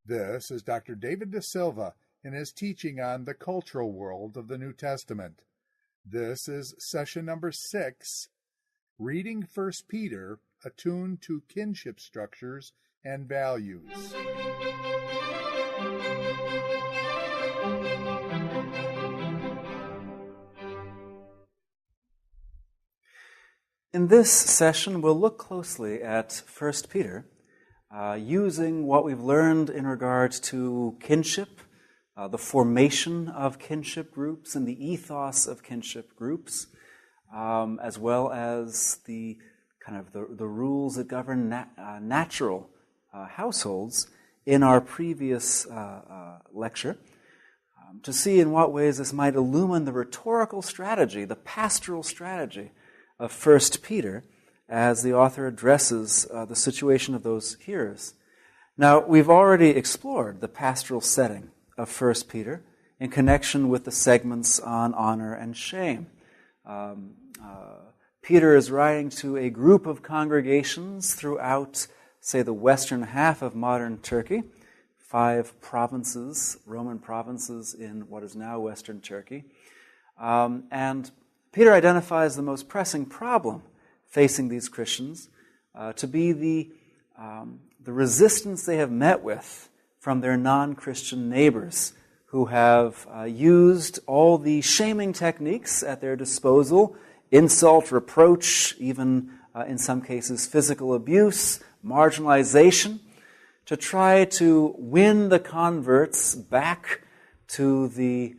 This is Dr. David deSilva in his teaching on the cultural world of the New Testament. This is session number 6, Reading 1 Peter, Attuned to Kinship Structures and Values. In this session, we'll look closely at 1 Peter, using what we've learned in regard to kinship, the formation of kinship groups and the ethos of kinship groups, as well as the rules that govern natural households in our previous lecture, to see in what ways this might illumine the rhetorical strategy, the pastoral strategy of 1 Peter, as the author addresses the situation of those hearers. Now, we've already explored the pastoral setting of 1 Peter in connection with the segments on honor and shame. Peter is writing to a group of congregations throughout, say, the western half of modern Turkey, 5 provinces, Roman provinces in what is now western Turkey. And Peter identifies the most pressing problem facing these Christians to be the resistance they have met with from their non-Christian neighbors, who have used all the shaming techniques at their disposal, insult, reproach, even in some cases physical abuse, marginalization, to try to win the converts back to the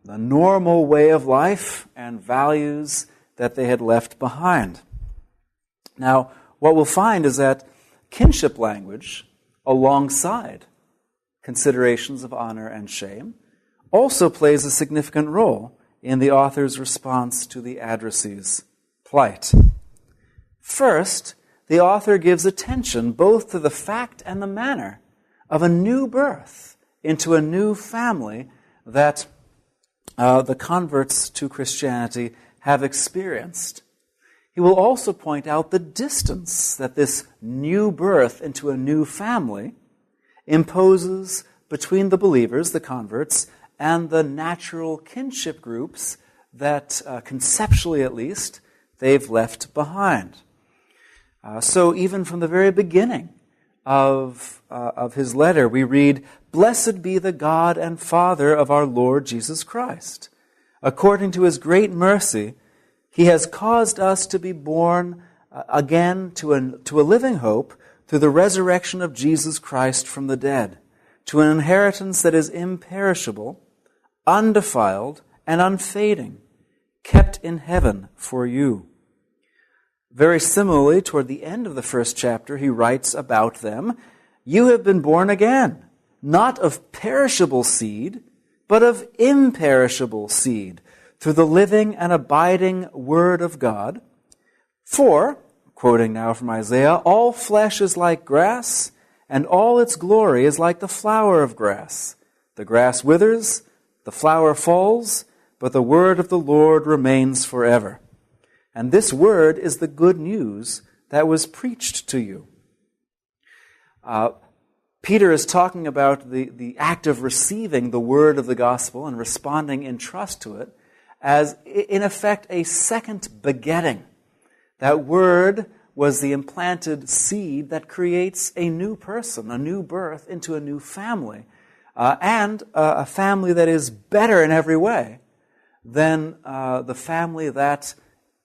normal way of life and values that they had left behind. Now, what we'll find is that kinship language, alongside considerations of honor and shame, also plays a significant role in the author's response to the addressee's plight. First, the author gives attention both to the fact and the manner of a new birth into a new family that the converts to Christianity have experienced. He will also point out the distance that this new birth into a new family imposes between the believers, the converts, and the natural kinship groups that, conceptually at least, they've left behind. So even from the very beginning of his letter, we read, "Blessed be the God and Father of our Lord Jesus Christ. According to his great mercy, he has caused us to be born again to a living hope through the resurrection of Jesus Christ from the dead, to an inheritance that is imperishable, undefiled, and unfading, kept in heaven for you." Very similarly, toward the end of the first chapter, he writes about them, "You have been born again, not of perishable seed, but of imperishable seed, through the living and abiding Word of God. For," quoting now from Isaiah, "all flesh is like grass, and all its glory is like the flower of grass. The grass withers, the flower falls, but the word of the Lord remains forever. And this word is the good news that was preached to you." Peter is talking about the act of receiving the word of the gospel and responding in trust to it as, in effect, a second begetting. That word was the implanted seed that creates a new person, a new birth into a new family, and a family that is better in every way than the family that,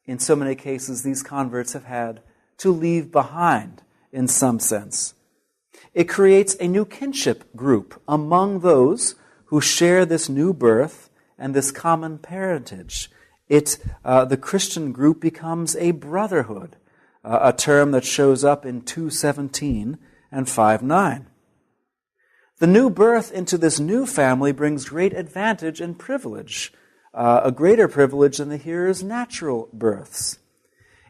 in so many cases, these converts have had to leave behind in some sense. It creates a new kinship group among those who share this new birth and this common parentage. The Christian group becomes a brotherhood, a term that shows up in 2:17 and 5:9. The new birth into this new family brings great advantage and privilege, a greater privilege than the hearer's natural births.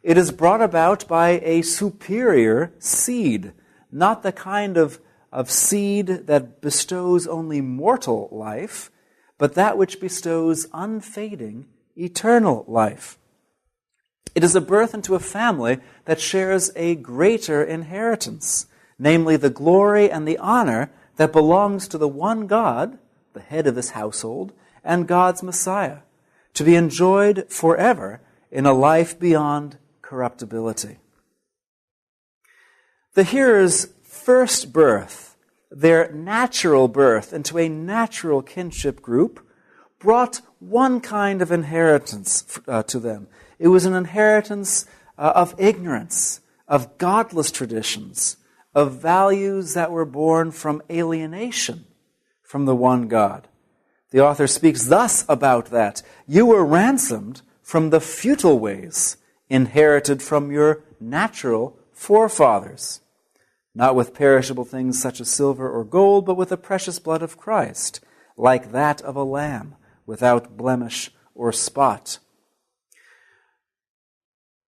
It is brought about by a superior seed, not the kind of seed that bestows only mortal life, but that which bestows unfading, eternal life. It is a birth into a family that shares a greater inheritance, namely the glory and the honor that belongs to the one God, the head of this household, and God's Messiah, to be enjoyed forever in a life beyond corruptibility. The hearers' first birth, their natural birth into a natural kinship group, brought one kind of inheritance to them. It was an inheritance of ignorance, of godless traditions, of values that were born from alienation from the one God. The author speaks thus about that. You were ransomed from the futile ways inherited from your natural forefathers, not with perishable things such as silver or gold, but with the precious blood of Christ, like that of a lamb, without blemish or spot.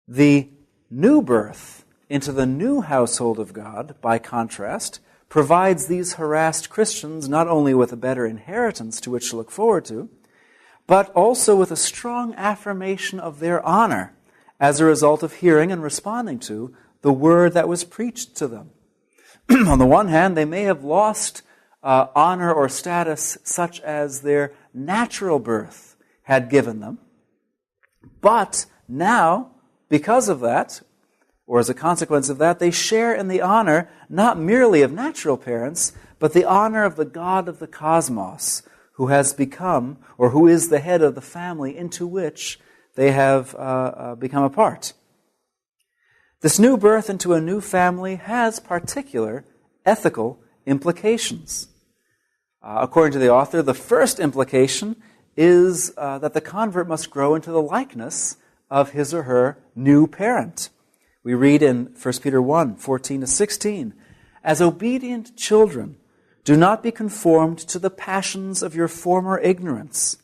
The new birth into the new household of God, by contrast, provides these harassed Christians not only with a better inheritance to which to look forward to, but also with a strong affirmation of their honor as a result of hearing and responding to the word that was preached to them. On the one hand, they may have lost honor or status such as their natural birth had given them, but now, because of that, or as a consequence of that, they share in the honor not merely of natural parents, but the honor of the God of the cosmos, who has become, or who is the head of the family into which they have become a part. This new birth into a new family has particular ethical implications. According to the author, the first implication is that the convert must grow into the likeness of his or her new parent. We read in 1 Peter 1, 14-16, "As obedient children, do not be conformed to the passions of your former ignorance,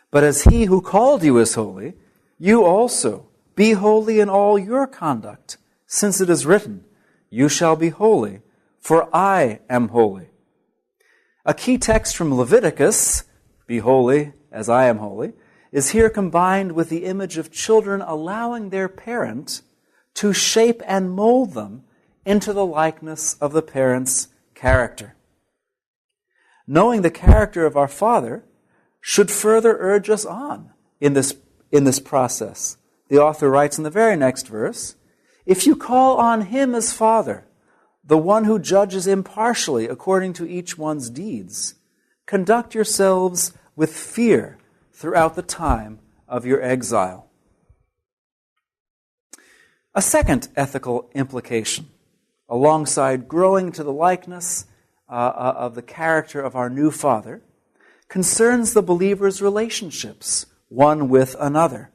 but as he who called you is holy, you also be holy in all your conduct, since it is written, 'You shall be holy, for I am holy.'" A key text from Leviticus, "Be holy as I am holy," is here combined with the image of children allowing their parent to shape and mold them into the likeness of the parent's character. Knowing the character of our Father should further urge us on in this process. The author writes in the very next verse, "If you call on him as Father, the one who judges impartially according to each one's deeds, conduct yourselves with fear throughout the time of your exile." A second ethical implication, alongside growing to the likeness of the character of our new Father, concerns the believer's relationships one with another.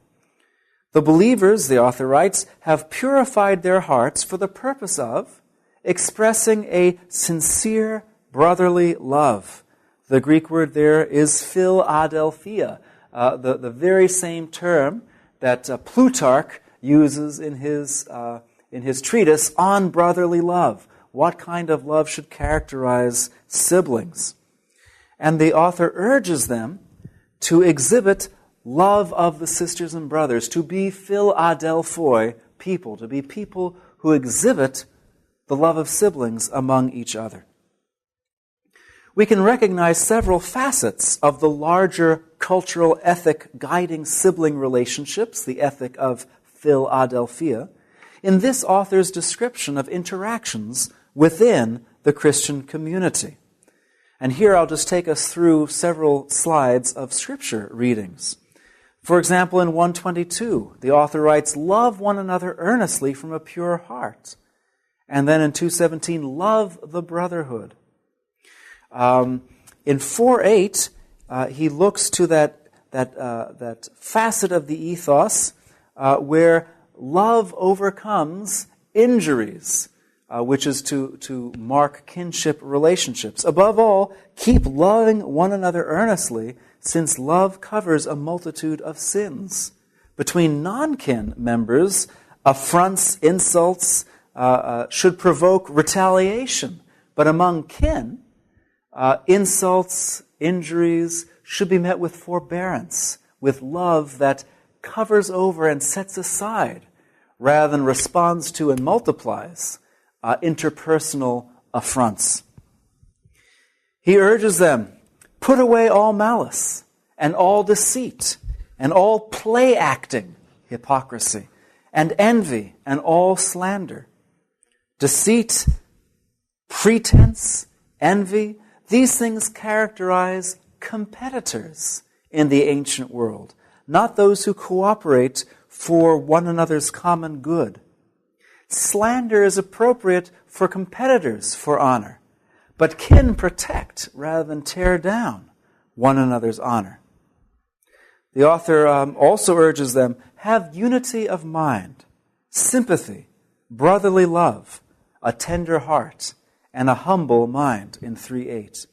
The believers, the author writes, have purified their hearts for the purpose of expressing a sincere brotherly love. The Greek word there is Philadelphia, the very same term that Plutarch uses in his treatise on brotherly love. What kind of love should characterize siblings? And the author urges them to exhibit love of the sisters and brothers, to be Philadelphoi people, to be people who exhibit the love of siblings among each other. We can recognize several facets of the larger cultural ethic guiding sibling relationships, the ethic of Philadelphia, in this author's description of interactions within the Christian community. And here I'll just take us through several slides of scripture readings. For example, in 122, the author writes, "Love one another earnestly from a pure heart." And then in 2:17, "Love the brotherhood." In 4:8, he looks to that facet of the ethos where love overcomes injuries, which is to mark kinship relationships. Above all, keep loving one another earnestly, since love covers a multitude of sins. Between non-kin members, affronts, insults should provoke retaliation. But among kin, insults, injuries should be met with forbearance, with love that covers over and sets aside, rather than responds to and multiplies interpersonal affronts. He urges them, put away all malice and all deceit and all play-acting, hypocrisy, and envy and all slander. Deceit, pretense, envy, these things characterize competitors in the ancient world, not those who cooperate for one another's common good. Slander is appropriate for competitors for honor, but can protect rather than tear down one another's honor. The author also urges them, have unity of mind, sympathy, brotherly love, a tender heart, and a humble mind in 3:8.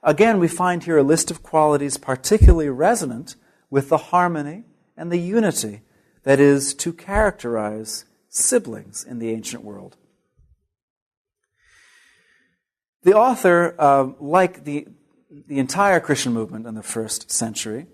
Again, we find here a list of qualities particularly resonant with the harmony and the unity that is to characterize siblings in the ancient world. The author, like the entire Christian movement in the first century,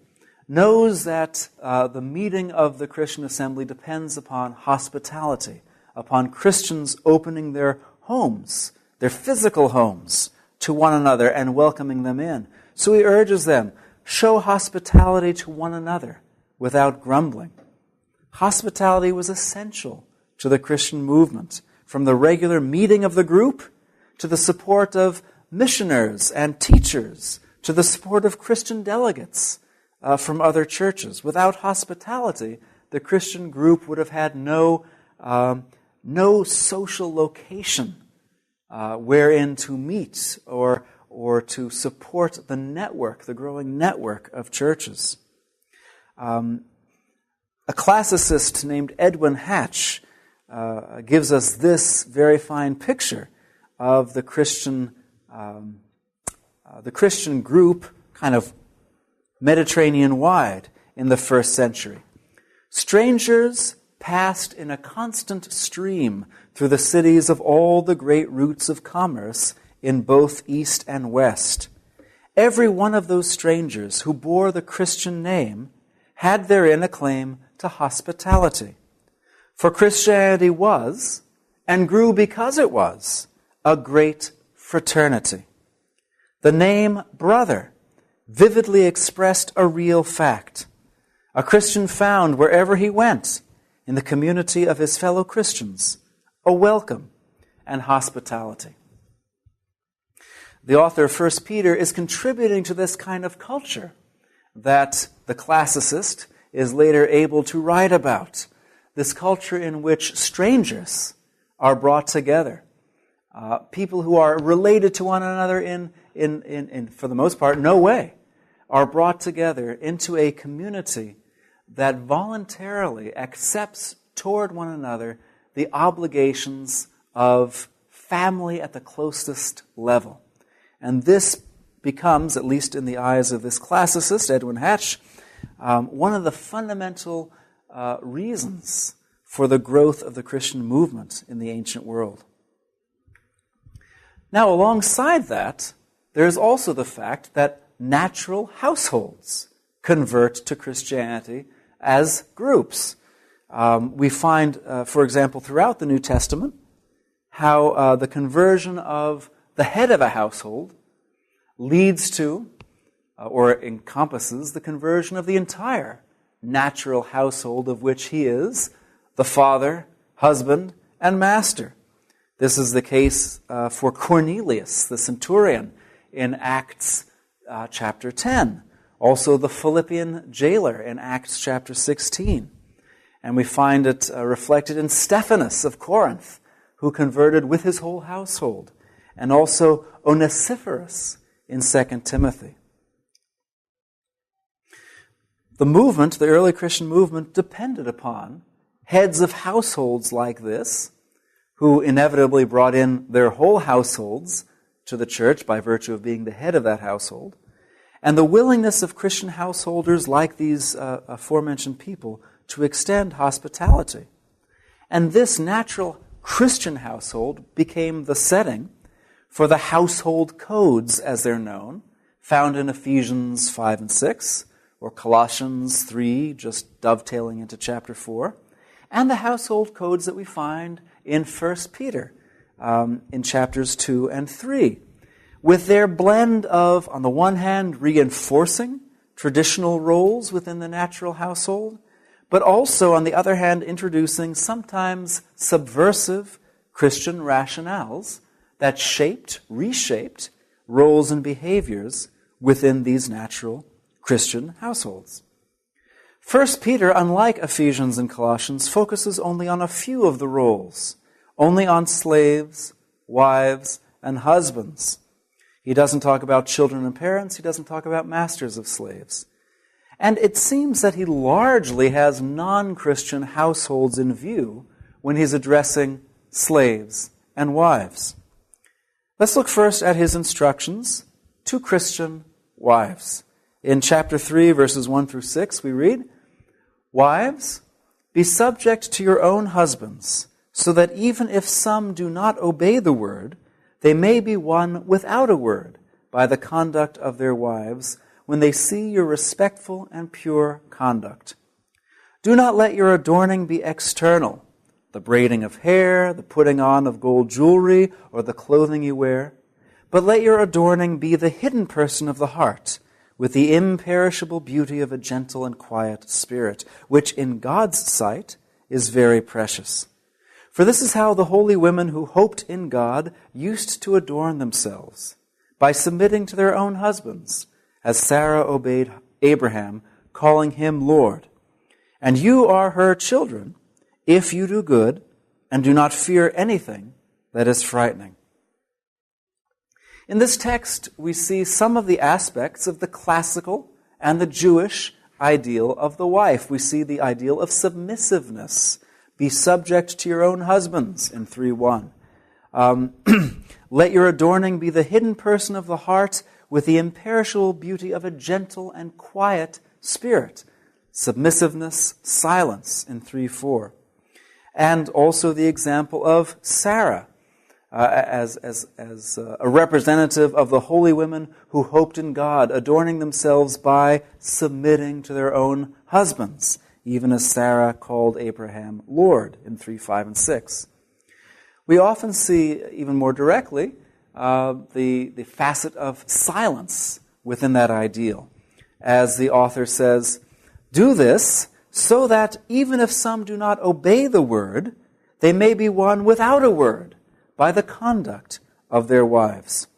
knows that the meeting of the Christian assembly depends upon hospitality, upon Christians opening their homes, their physical homes, to one another and welcoming them in. So he urges them, show hospitality to one another without grumbling. Hospitality was essential to the Christian movement, from the regular meeting of the group to the support of missioners and teachers, to the support of Christian delegates from other churches. Without hospitality, the Christian group would have had no social location wherein to meet or to support the network, the growing network of churches. A classicist named Edwin Hatch gives us this very fine picture of the Christian group, kind of Mediterranean-wide in the first century. Strangers passed in a constant stream through the cities of all the great routes of commerce in both East and West. Every one of those strangers who bore the Christian name had therein a claim to hospitality. For Christianity was, and grew because it was, a great fraternity. The name brother vividly expressed a real fact. A Christian found wherever he went, in the community of his fellow Christians, a welcome and hospitality. The author of 1 Peter is contributing to this kind of culture that the classicist is later able to write about. This culture in which strangers are brought together. People who are related to one another in for the most part, no way, are brought together into a community that voluntarily accepts toward one another the obligations of family at the closest level. And this becomes, at least in the eyes of this classicist, Edwin Hatch, one of the fundamental reasons for the growth of the Christian movement in the ancient world. Now, alongside that, there is also the fact that natural households convert to Christianity as groups. We find, for example, throughout the New Testament, how the conversion of the head of a household leads to, or encompasses, the conversion of the entire natural household of which he is the father, husband, and master. This is the case for Cornelius, the centurion, in Acts chapter 10. Also the Philippian jailer in Acts chapter 16. And we find it reflected in Stephanus of Corinth, who converted with his whole household. And also Onesiphorus in 2 Timothy. The movement, the early Christian movement, depended upon heads of households like this, who inevitably brought in their whole households to the church by virtue of being the head of that household, and the willingness of Christian householders like these aforementioned people to extend hospitality. And this natural Christian household became the setting for the household codes, as they're known, found in Ephesians 5 and 6, or Colossians 3, just dovetailing into chapter 4, and the household codes that we find in 1 Peter in chapters 2 and 3, with their blend of, on the one hand, reinforcing traditional roles within the natural household, but also, on the other hand, introducing sometimes subversive Christian rationales that reshaped roles and behaviors within these natural Christian households. 1 Peter, unlike Ephesians and Colossians, focuses only on a few of the roles, only on slaves, wives, and husbands. He doesn't talk about children and parents. He doesn't talk about masters of slaves. And it seems that he largely has non-Christian households in view when he's addressing slaves and wives. Let's look first at his instructions to Christian wives. In chapter 3, verses 1 through 6, we read, "Wives, be subject to your own husbands, so that even if some do not obey the word, they may be won without a word by the conduct of their wives, when they see your respectful and pure conduct. Do not let your adorning be external, the braiding of hair, the putting on of gold jewelry, or the clothing you wear, but let your adorning be the hidden person of the heart, with the imperishable beauty of a gentle and quiet spirit, which in God's sight is very precious. For this is how the holy women who hoped in God used to adorn themselves, by submitting to their own husbands, as Sarah obeyed Abraham, calling him Lord. And you are her children, if you do good and do not fear anything that is frightening." In this text, we see some of the aspects of the classical and the Jewish ideal of the wife. We see the ideal of submissiveness. Be subject to your own husbands in 3:1. Let your adorning be the hidden person of the heart, with the imperishable beauty of a gentle and quiet spirit. Submissiveness, silence in 3:4. And also the example of Sarah as a representative of the holy women who hoped in God, adorning themselves by submitting to their own husbands, even as Sarah called Abraham Lord in 3:5 and 6. We often see, even more directly, the facet of silence within that ideal. As the author says, "Do this so that even if some do not obey the word, they may be won without a word by the conduct of their wives."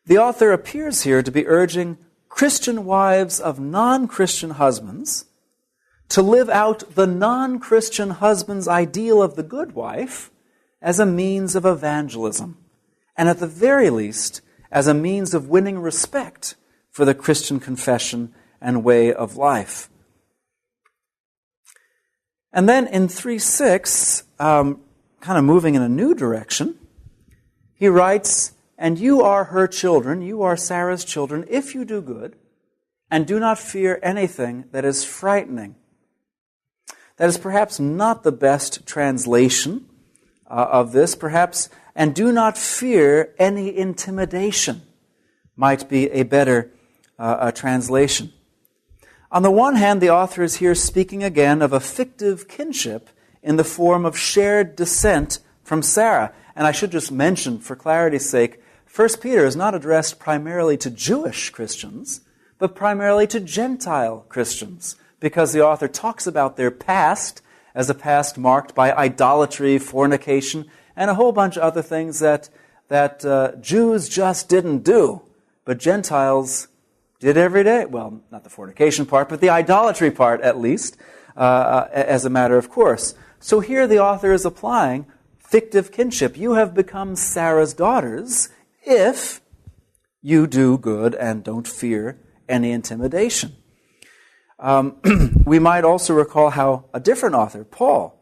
The author appears here to be urging Christian wives of non-Christian husbands to live out the non-Christian husband's ideal of the good wife as a means of evangelism, and at the very least, as a means of winning respect for the Christian confession and way of life. And then in 3:6, kind of moving in a new direction, he writes, "And you are her children, you are Sarah's children, if you do good, and do not fear anything that is frightening." That is perhaps not the best translation of this, perhaps, "and do not fear any intimidation" might be a better translation. On the one hand, the author is here speaking again of a fictive kinship in the form of shared descent from Sarah. And I should just mention, for clarity's sake, 1 Peter is not addressed primarily to Jewish Christians, but primarily to Gentile Christians, because the author talks about their past as a past marked by idolatry, fornication, and a whole bunch of other things that Jews just didn't do, but Gentiles did every day. Well, not the fornication part, but the idolatry part, at least, as a matter of course. So here the author is applying fictive kinship. You have become Sarah's daughters if you do good and don't fear any intimidation. We might also recall how a different author, Paul,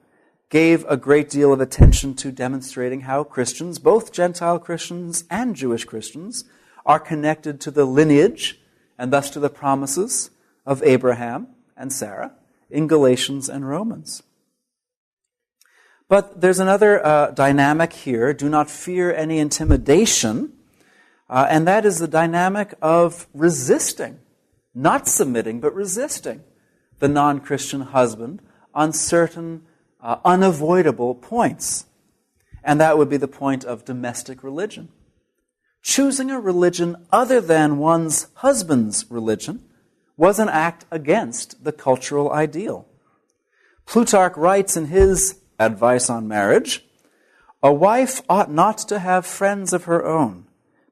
gave a great deal of attention to demonstrating how Christians, both Gentile Christians and Jewish Christians, are connected to the lineage and thus to the promises of Abraham and Sarah in Galatians and Romans. But there's another dynamic here, do not fear any intimidation, and that is the dynamic of resisting, not submitting, but resisting the non-Christian husband on certain unavoidable points. And that would be the point of domestic religion. Choosing a religion other than one's husband's religion was an act against the cultural ideal. Plutarch writes in his Advice on Marriage, "A wife ought not to have friends of her own,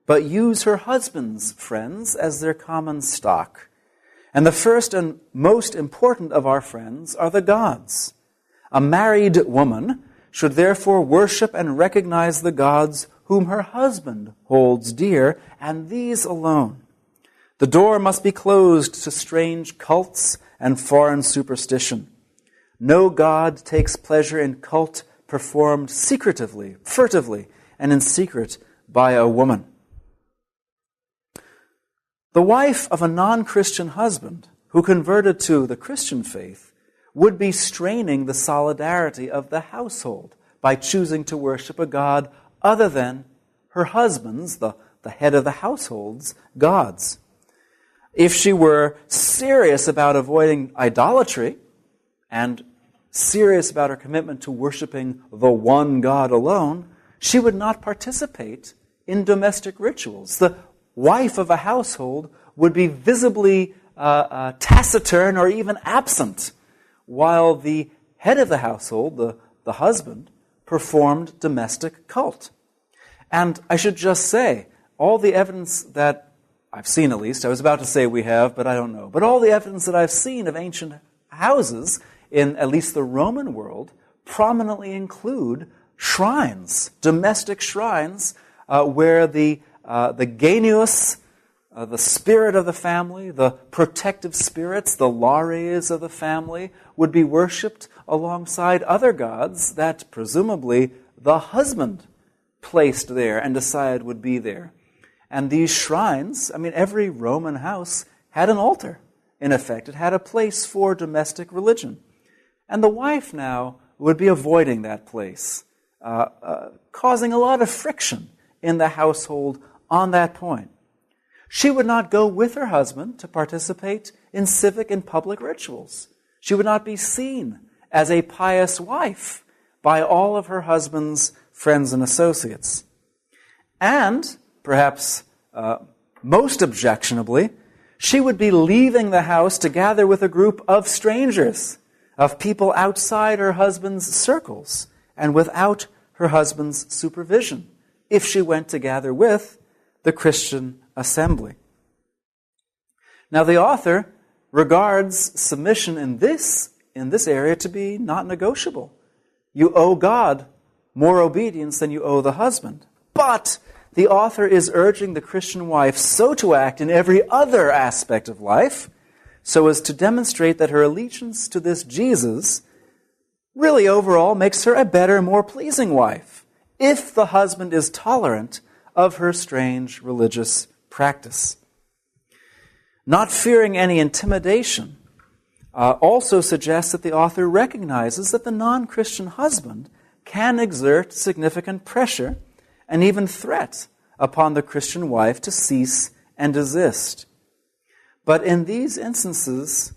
but use her husband's friends as their common stock. And the first and most important of our friends are the gods. A married woman should therefore worship and recognize the gods whom her husband holds dear, and these alone. The door must be closed to strange cults and foreign superstition. No god takes pleasure in cult performed secretively, furtively, and in secret by a woman." The wife of a non-Christian husband who converted to the Christian faith would be straining the solidarity of the household by choosing to worship a god other than her husband's, the head of the household's, gods. If she were serious about avoiding idolatry and serious about her commitment to worshiping the one God alone, she would not participate in domestic rituals. The wife of a household would be visibly taciturn or even absent, while the head of the household, the husband, performed domestic cult. And I should just say, all the evidence that I've seen, at least, I was about to say we have, but I don't know, but all the evidence that I've seen of ancient houses in at least the Roman world prominently include shrines, domestic shrines, where the genius, the spirit of the family, the protective spirits, the lares of the family, would be worshipped alongside other gods that presumably the husband placed there and decided would be there. And these shrines, every Roman house had an altar, in effect. It had a place for domestic religion. And the wife now would be avoiding that place, causing a lot of friction in the household on that point. She would not go with her husband to participate in civic and public rituals. She would not be seen as a pious wife by all of her husband's friends and associates. And, perhaps most objectionably, she would be leaving the house to gather with a group of strangers, of people outside her husband's circles, and without her husband's supervision, if she went to gather with the Christian assembly. Now, the author regards submission in this area to be not negotiable. You owe God more obedience than you owe the husband. But the author is urging the Christian wife so to act in every other aspect of life so as to demonstrate that her allegiance to this Jesus really overall makes her a better, more pleasing wife, if the husband is tolerant of her strange religious practice. Not fearing any intimidation also suggests that the author recognizes that the non-Christian husband can exert significant pressure and even threat upon the Christian wife to cease and desist. But in these instances,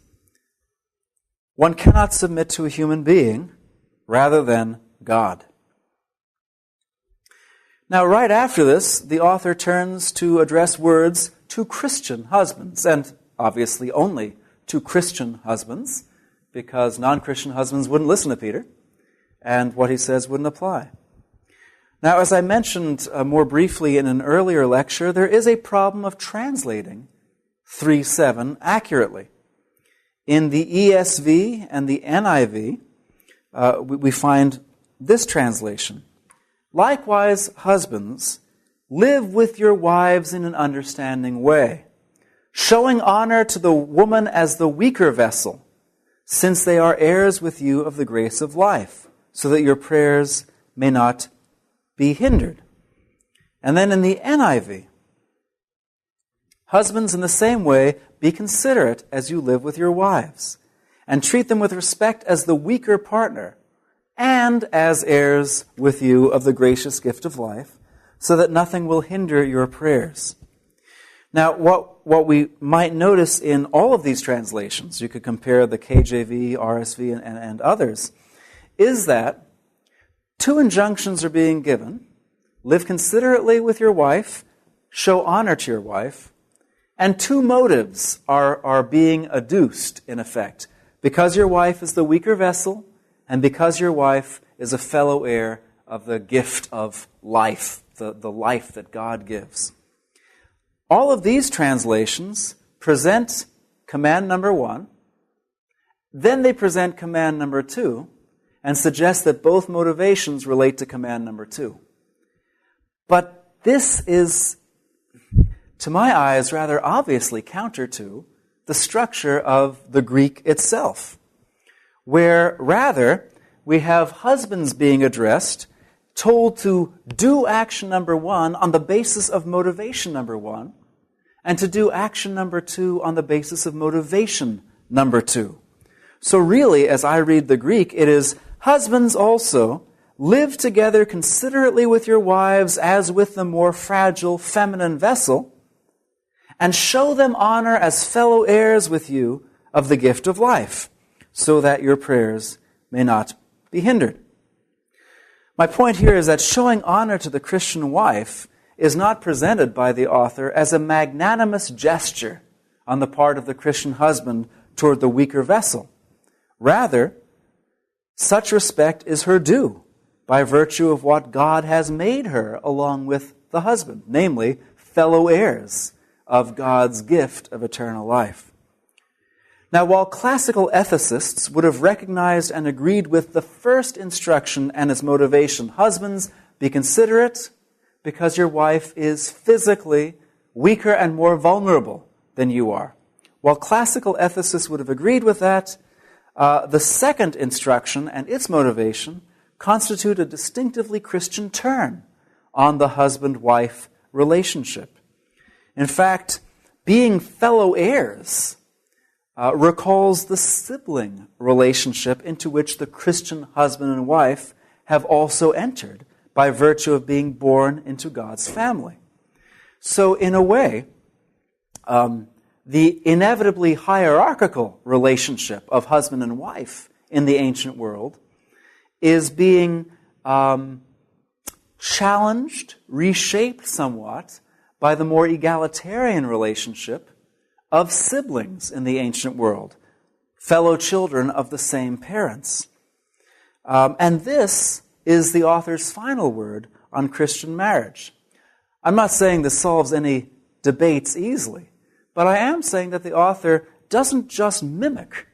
one cannot submit to a human being rather than God. Now, right after this, the author turns to address words to Christian husbands, and obviously only to Christian husbands, because non-Christian husbands wouldn't listen to Peter, and what he says wouldn't apply. Now, as I mentioned more briefly in an earlier lecture, there is a problem of translating 3:7 accurately. In the ESV and the NIV, we find this translation: "Likewise, husbands, live with your wives in an understanding way, showing honor to the woman as the weaker vessel, since they are heirs with you of the grace of life, so that your prayers may not be hindered." And then in the NIV, "Husbands, in the same way, be considerate as you live with your wives, and treat them with respect as the weaker partner, and as heirs with you of the gracious gift of life, so that nothing will hinder your prayers." Now, what we might notice in all of these translations, you could compare the KJV, RSV, and others, is that two injunctions are being given: live considerately with your wife, show honor to your wife. And two motives are being adduced, in effect. Because your wife is the weaker vessel, and because your wife is a fellow heir of the gift of life, the life that God gives. All of these translations present command number 1, then they present command number 2, and suggest that both motivations relate to command number 2. But this is, to my eyes, rather obviously counter to the structure of the Greek itself, where rather we have husbands being addressed, told to do action number 1 on the basis of motivation number 1, and to do action number 2 on the basis of motivation number 2. So really, as I read the Greek, it is, husbands also, live together considerately with your wives as with the more fragile feminine vessel, and show them honor as fellow heirs with you of the gift of life, so that your prayers may not be hindered. My point here is that showing honor to the Christian wife is not presented by the author as a magnanimous gesture on the part of the Christian husband toward the weaker vessel. Rather, such respect is her due by virtue of what God has made her along with the husband, namely, fellow heirs of God's gift of eternal life. Now, while classical ethicists would have recognized and agreed with the first instruction and its motivation, husbands, be considerate because your wife is physically weaker and more vulnerable than you are. While classical ethicists would have agreed with that, the second instruction and its motivation constitute a distinctively Christian turn on the husband-wife relationship. In fact, being fellow heirs recalls the sibling relationship into which the Christian husband and wife have also entered by virtue of being born into God's family. So in a way, the inevitably hierarchical relationship of husband and wife in the ancient world is being challenged, reshaped somewhat by the more egalitarian relationship of siblings in the ancient world, fellow children of the same parents. And this is the author's final word on Christian marriage. I'm not saying this solves any debates easily, but I am saying that the author doesn't just mimic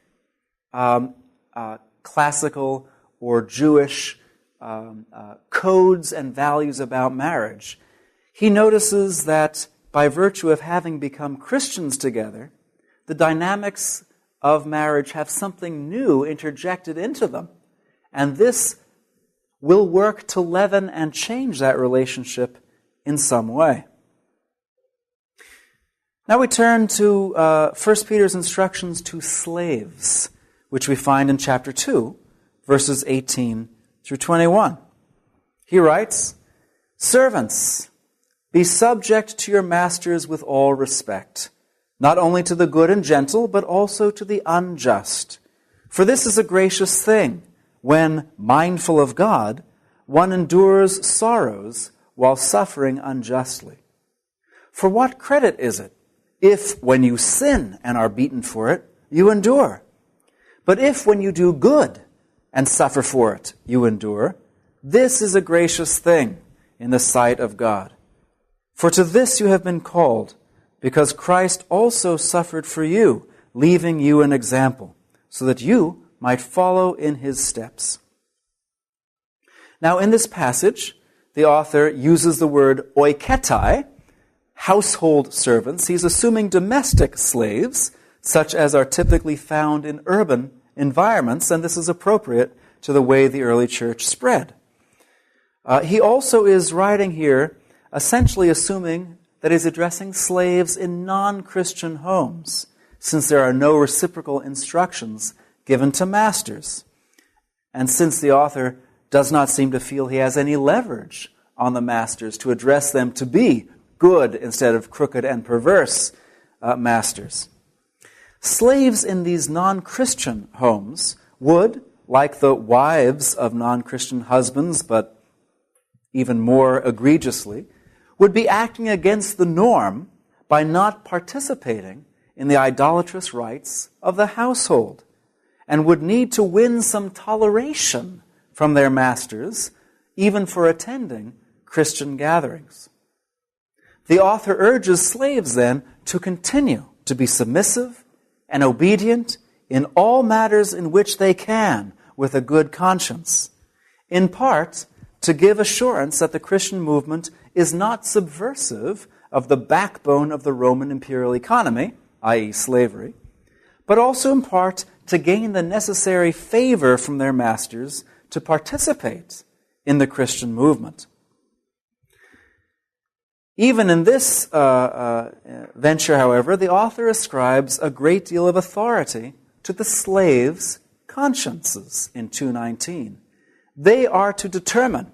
classical or Jewish codes and values about marriage. He notices that by virtue of having become Christians together, the dynamics of marriage have something new interjected into them. And this will work to leaven and change that relationship in some way. Now we turn to 1 Peter's instructions to slaves, which we find in chapter 2, verses 18 through 21. He writes, "Servants, be subject to your masters with all respect, not only to the good and gentle, but also to the unjust. For this is a gracious thing, when, mindful of God, one endures sorrows while suffering unjustly. For what credit is it if, when you sin and are beaten for it, you endure? But if, when you do good and suffer for it, you endure, this is a gracious thing in the sight of God. For to this you have been called, because Christ also suffered for you, leaving you an example, so that you might follow in his steps." Now, in this passage, the author uses the word oiketai, household servants. He's assuming domestic slaves, such as are typically found in urban environments, and this is appropriate to the way the early church spread. He also is writing here essentially assuming that he's addressing slaves in non-Christian homes, since there are no reciprocal instructions given to masters. And since the author does not seem to feel he has any leverage on the masters to address them to be good instead of crooked and perverse masters. Slaves in these non-Christian homes would, like the wives of non-Christian husbands, but even more egregiously, would be acting against the norm by not participating in the idolatrous rites of the household, and would need to win some toleration from their masters, even for attending Christian gatherings. The author urges slaves then to continue to be submissive and obedient in all matters in which they can with a good conscience, in part to give assurance that the Christian movement is not subversive of the backbone of the Roman imperial economy, i.e. slavery, but also in part to gain the necessary favor from their masters to participate in the Christian movement. Even in this venture, however, the author ascribes a great deal of authority to the slaves' consciences in 2:19. They are to determine,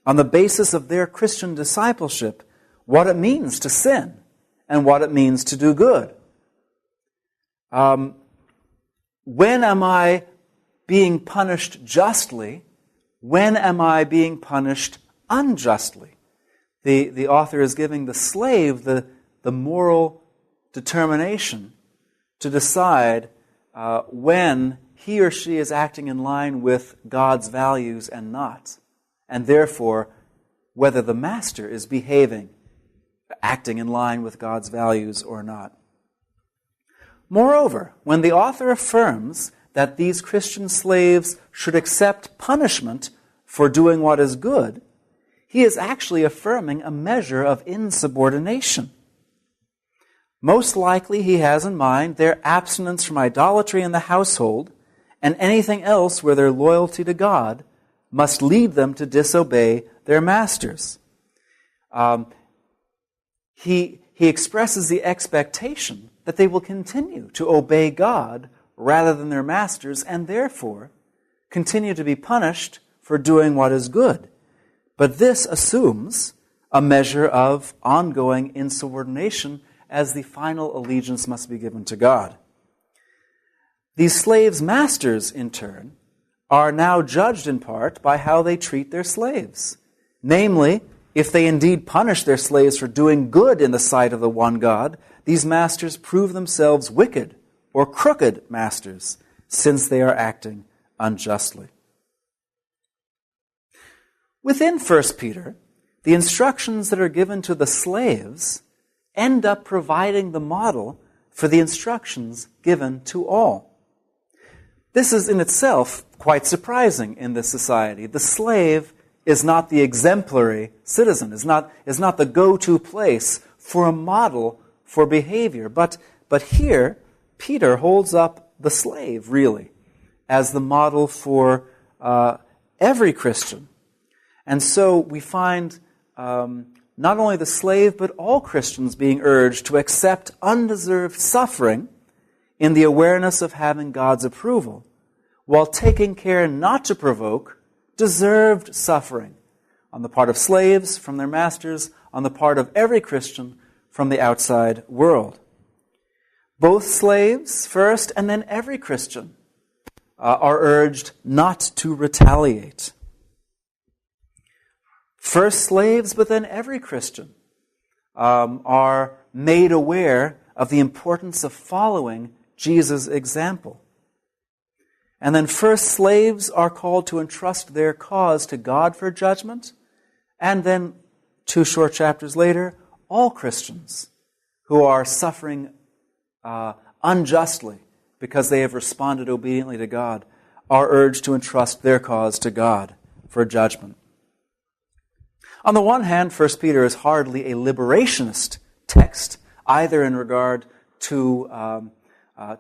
on the basis of their Christian discipleship, what it means to sin and what it means to do good. When am I being punished justly? When am I being punished unjustly? The author is giving the slave the moral determination to decide when he or she is acting in line with God's values and not, and therefore whether the master is acting in line with God's values or not. Moreover, when the author affirms that these Christian slaves should accept punishment for doing what is good, he is actually affirming a measure of insubordination. Most likely he has in mind their abstinence from idolatry in the household and anything else where their loyalty to God must lead them to disobey their masters. He expresses the expectation that they will continue to obey God rather than their masters, and therefore continue to be punished for doing what is good. But this assumes a measure of ongoing insubordination, as the final allegiance must be given to God. These slaves' masters, in turn, are now judged in part by how they treat their slaves. Namely, if they indeed punish their slaves for doing good in the sight of the one God, these masters prove themselves wicked or crooked masters, since they are acting unjustly. Within 1 Peter, the instructions that are given to the slaves end up providing the model for the instructions given to all. This is in itself quite surprising in this society. The slave is not the exemplary citizen, is not the go-to place for a model for behavior. But here, Peter holds up the slave, really, as the model for every Christian. And so we find not only the slave, but all Christians being urged to accept undeserved suffering in the awareness of having God's approval, while taking care not to provoke deserved suffering on the part of slaves from their masters, on the part of every Christian from the outside world. Both slaves first, and then every Christian are urged not to retaliate. First slaves, but then every Christian are made aware of the importance of following Jesus' example. And then first slaves are called to entrust their cause to God for judgment. And then 2 short chapters later, all Christians who are suffering unjustly because they have responded obediently to God are urged to entrust their cause to God for judgment. On the one hand, 1 Peter is hardly a liberationist text, either in regard to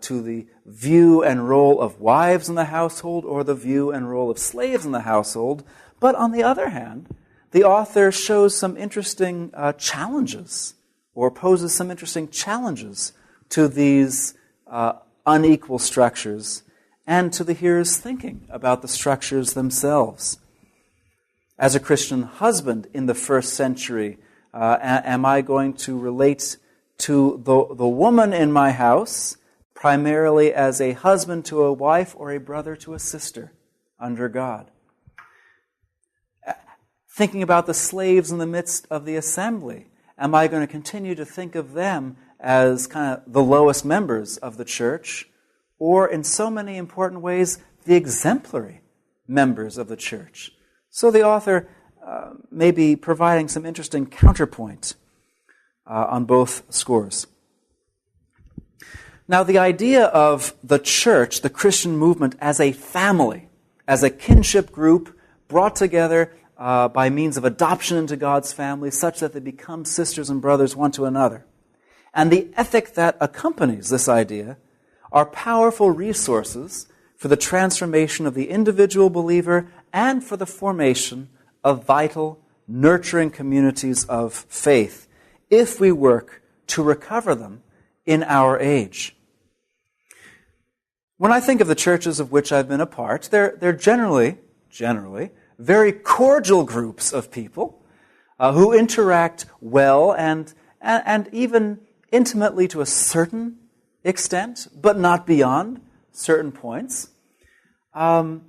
the view and role of wives in the household or the view and role of slaves in the household. But on the other hand, the author shows some interesting challenges, or poses some interesting challenges to these unequal structures and to the hearer's thinking about the structures themselves. As a Christian husband in the first century, am I going to relate to the woman in my house primarily as a husband to a wife or a brother to a sister under God? Thinking about the slaves in the midst of the assembly, am I going to continue to think of them as kind of the lowest members of the church, or in so many important ways, the exemplary members of the church? So the author may be providing some interesting counterpoint on both scores. Now, the idea of the church, the Christian movement, as a family, as a kinship group brought together by means of adoption into God's family, such that they become sisters and brothers one to another, and the ethic that accompanies this idea are powerful resources for the transformation of the individual believer and for the formation of vital, nurturing communities of faith, if we work to recover them in our age. When I think of the churches of which I've been a part, they're generally very cordial groups of people who interact well and even intimately to a certain extent, but not beyond certain points. But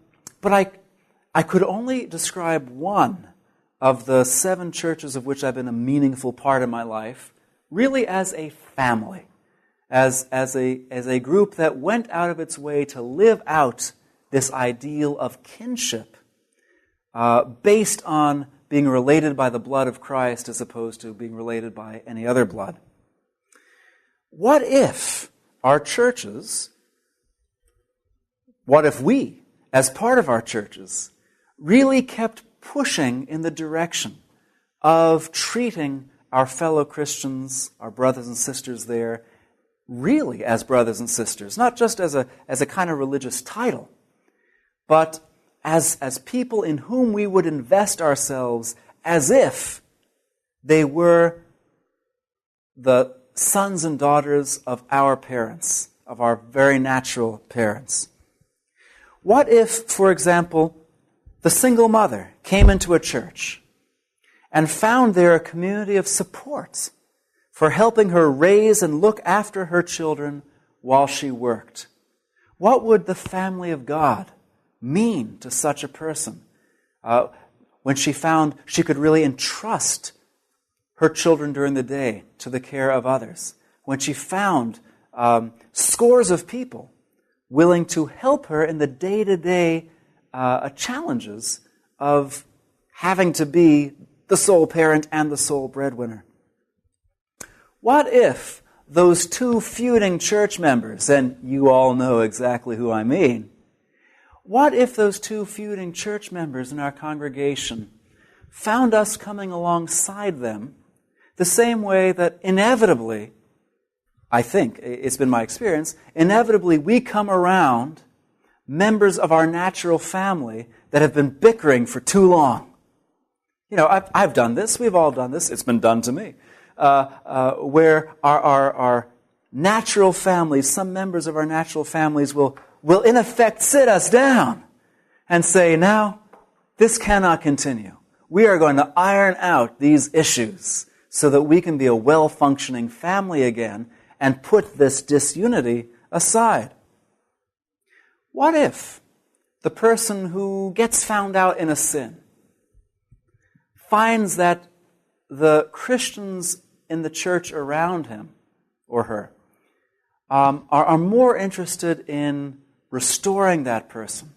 I could only describe one of the 7 churches of which I've been a meaningful part of my life, really as a family, as a group that went out of its way to live out this ideal of kinship based on being related by the blood of Christ as opposed to being related by any other blood. What if our churches, what if we, as part of our churches, really kept pushing in the direction of treating our fellow Christians, our brothers and sisters there, really as brothers and sisters, not just as a kind of religious title, but as people in whom we would invest ourselves as if they were the sons and daughters of our parents, of our very natural parents. What if, for example, the single mother came into a church and found there a community of support for helping her raise and look after her children while she worked? What would the family of God mean to such a person when she found she could really entrust her children during the day to the care of others? When she found scores of people willing to help her in the day-to-day challenges of having to be the sole parent and the sole breadwinner. What if those 2 feuding church members, and you all know exactly who I mean, what if those 2 feuding church members in our congregation found us coming alongside them the same way that inevitably, I think, it's been my experience, inevitably we come around members of our natural family that have been bickering for too long? You know, I've done this, we've all done this, it's been done to me, where our natural families, some members of our natural families will in effect sit us down and say, now, this cannot continue. We are going to iron out these issues so that we can be a well-functioning family again and put this disunity aside. What if the person who gets found out in a sin finds that the Christians in the church around him or her are more interested in restoring that person,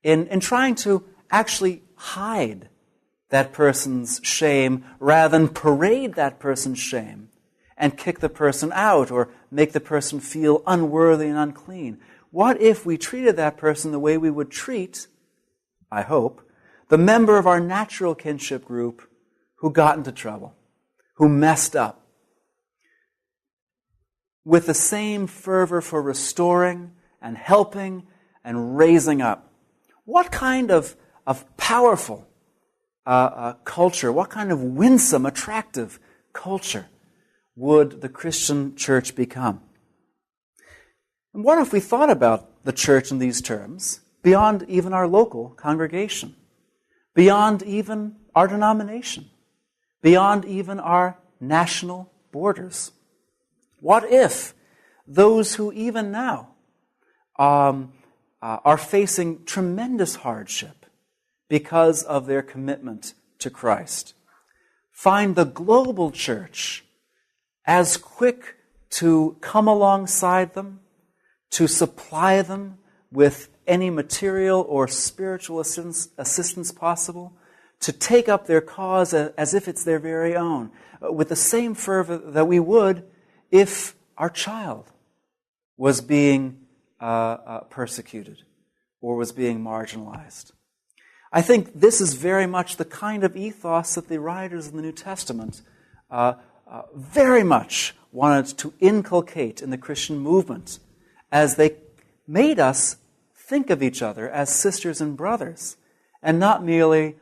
in trying to actually hide that person's shame rather than parade that person's shame and kick the person out or make the person feel unworthy and unclean? What if we treated that person the way we would treat, I hope, the member of our natural kinship group who got into trouble, who messed up, with the same fervor for restoring and helping and raising up? What kind of powerful culture, what kind of winsome, attractive culture would the Christian church become? And what if we thought about the church in these terms beyond even our local congregation, beyond even our denomination, beyond even our national borders? What if those who even now are facing tremendous hardship because of their commitment to Christ. Find the global church as quick to come alongside them, to supply them with any material or spiritual assistance possible, to take up their cause as if it's their very own, with the same fervor that we would if our child was being persecuted or was being marginalized. I think this is very much the kind of ethos that the writers in the New Testament very much wanted to inculcate in the Christian movement as they made us think of each other as sisters and brothers and not merely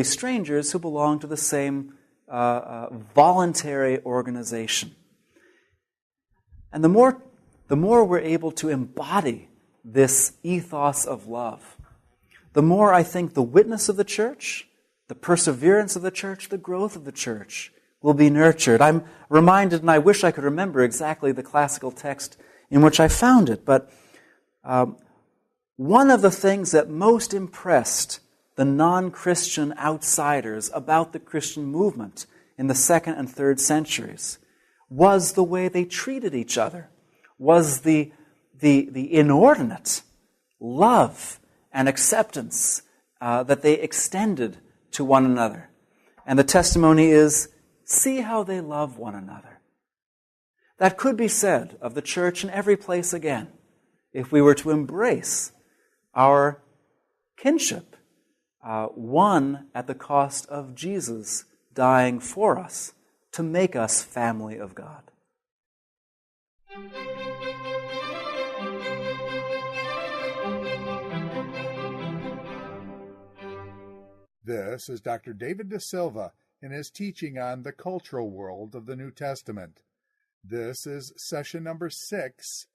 strangers who belong to the same voluntary organization. And the more we're able to embody this ethos of love, the more I think the witness of the church, the perseverance of the church, the growth of the church will be nurtured. I'm reminded, and I wish I could remember exactly the classical text in which I found it, but one of the things that most impressed the non-Christian outsiders about the Christian movement in the 2nd and 3rd centuries was the way they treated each other, was the inordinate love and acceptance that they extended to one another. And the testimony is, see how they love one another. That could be said of the church in every place again, if we were to embrace our kinship, won at the cost of Jesus dying for us to make us family of God. This is Dr. David deSilva in his teaching on the cultural world of the New Testament. This is session number 6,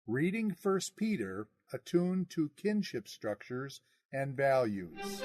reading 1 Peter, attuned to kinship structures and values.